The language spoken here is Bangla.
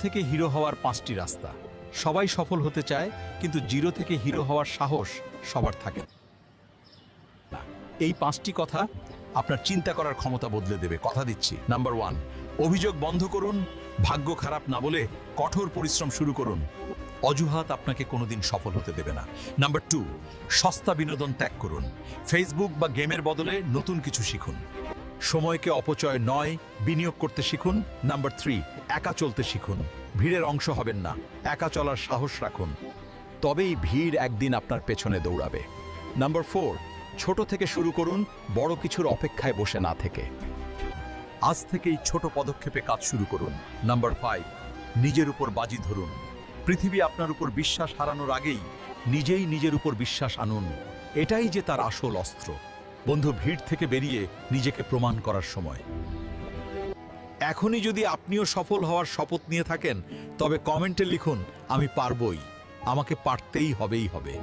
থেকে হিরো হওয়ার 5টি রাস্তা। সবাই সফল হতে চায়, কিন্তু জিরো থেকে হিরো হওয়ার সাহস সবার থাকে না। এই 5টি কথা আপনার চিন্তা করার ক্ষমতা বদলে দেবে, কথা দিচ্ছি। নাম্বার 1, অভিযোগ বন্ধ করুন। ভাগ্য খারাপ না বলে কঠোর পরিশ্রম শুরু করুন। অজুহাত আপনাকে কোনোদিন সফল হতে দেবে না। নাম্বার 2, সস্তা বিনোদন ত্যাগ করুন। ফেসবুক বা গেমের বদলে নতুন কিছু শিখুন। সময়কে অপচয় নয়, বিনিয়োগ করতে শিখুন। নাম্বার 3, একা চলতে শিখুন। ভিড়ের অংশ হবেন না, একা চলার সাহস রাখুন, তবেই ভিড় একদিন আপনার পেছনে দৌড়াবে। নাম্বার 4, ছোট থেকে শুরু করুন, বড় কিছুর অপেক্ষায় বসে না থেকে। আজ থেকেই ছোট পদক্ষেপে কাজ শুরু করুন। নাম্বার 5, নিজের উপর বাজি ধরুন। পৃথিবী আপনার উপর বিশ্বাস হারানোর আগেই নিজেই নিজের উপর বিশ্বাস আনুন। এটাই যে তার আসল অস্ত্র। বন্ধু, ভিড় থেকে বেরিয়ে নিজেকে প্রমাণ করার সময়। এখনই যদি আপনিও সফল হওয়ার শপথ নিয়ে থাকেন, তবে কমেন্টে লিখুন, আমি পারবই, আমাকে পারতেই হবে।